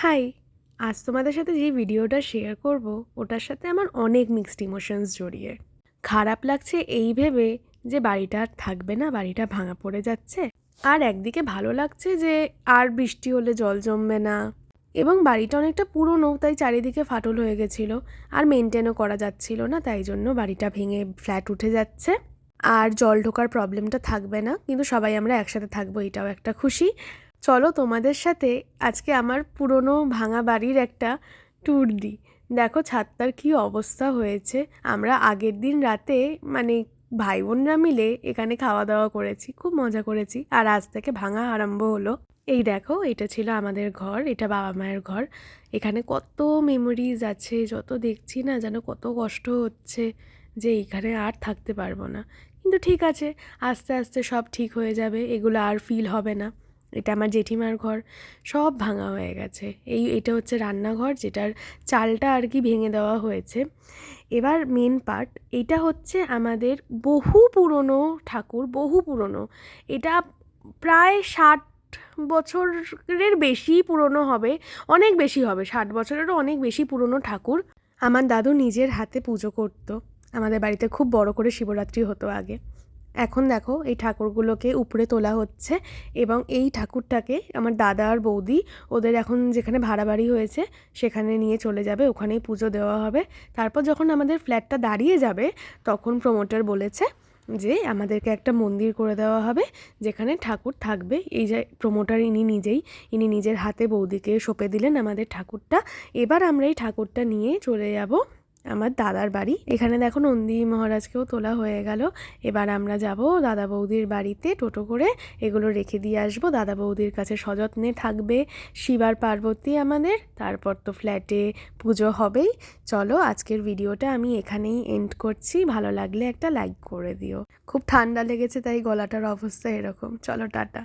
High! আজ তোমাদের সাথে যে ভিডিওটা শেয়ার করব, ওটার সাথে আমার অনেক মিক্সড ইমোশনস জড়িয়ে। খারাপ লাগছে এই ভেবে যে বাড়িটা আর থাকবে না, বাড়িটা ভাঙা পড়ে যাচ্ছে। আর একদিকে ভালো লাগছে যে আর বৃষ্টি হলে জল জমবে না, এবং বাড়িটা অনেকটা পুরনো, তাই চারিদিকে ফাটল হয়ে গেছিলো, আর মেনটেনও করা যাচ্ছিল না, তাই জন্য বাড়িটা ভেঙে ফ্ল্যাট উঠে যাচ্ছে। আর জল ঢোকার প্রবলেমটা থাকবে না, কিন্তু সবাই আমরা একসাথে থাকবো, এটাও একটা খুশি। চলো তোমাদের সাথে আজকে আমার পুরনো ভাঙা বাড়ির একটা ট্যুর দিই। দেখো ছাদটার কী অবস্থা হয়েছে। আমরা আগের দিন রাতে মানে ভাই বোনরা মিলে এখানে খাওয়া দাওয়া করেছি, খুব মজা করেছি, আর আজ থেকে ভাঙা আরম্ভ হলো। এই দেখো, এটা ছিল আমাদের ঘর, এটা বাবা মায়ের ঘর। এখানে কত মেমোরিজ আছে, যত দেখছি না যেন কত কষ্ট হচ্ছে যে এইখানে আর থাকতে পারবো না। কিন্তু ঠিক আছে, আস্তে আস্তে সব ঠিক হয়ে যাবে, এগুলো আর ফিল হবে না। এটা আমার জেঠিমার ঘর, সব ভাঙা হয়ে গেছে। এটা হচ্ছে রান্নাঘর, যেটার চালটা আর কি ভেঙে দেওয়া হয়েছে। এবার মেন পার্ট, এটা হচ্ছে আমাদের বহু পুরনো ঠাকুর, বহু পুরনো। এটা প্রায় 60 বছরের বেশি পুরনো হবে, অনেক বেশি হবে, 60 বছরেরও অনেক বেশি পুরনো ঠাকুর। আমার দাদু নিজের হাতে পুজো করতো। আমাদের বাড়িতে খুব বড় করে শিবরাত্রি হতো আগে। এখন দেখো এই ঠাকুরগুলোকে উপরে তোলা হচ্ছে, এবং এই ঠাকুরটাকে আমার দাদা আর বৌদি ওদের এখন যেখানে ভাড়া বাড়ি হয়েছে সেখানে নিয়ে চলে যাবে, ওখানেই পুজো দেওয়া হবে। তারপর যখন আমাদের ফ্ল্যাটটা দাঁড়িয়ে যাবে, তখন প্রমোটার বলেছে যে আমাদেরকে একটা মন্দির করে দেওয়া হবে যেখানে ঠাকুর থাকবে। এই যে প্রমোটার ইনি নিজের হাতে বৌদিকে সঁপে দিলেন আমাদের ঠাকুরটা। এবার আমরা এই ঠাকুরটা নিয়ে চলে যাব আমার দাদার বাড়ি। এখানে দেখো নন্দী মহারাজকেও তোলা হয়ে গেল। এবার আমরা যাব দাদা বৌদির বাড়িতে টোটো করে, এগুলো রেখে দিয়ে আসবো। দাদা বৌদির কাছে সযত্নে থাকবে শিব আর পার্বতী আমাদের। তারপর তো ফ্ল্যাটে পুজো হবেই। চলো আজকের ভিডিওটা আমি এখানেই এন্ড করছি। ভালো লাগলে একটা লাইক করে দিও। খুব ঠান্ডা লেগেছে তাই গলাটার অবস্থা এরকম। চলো টাটা।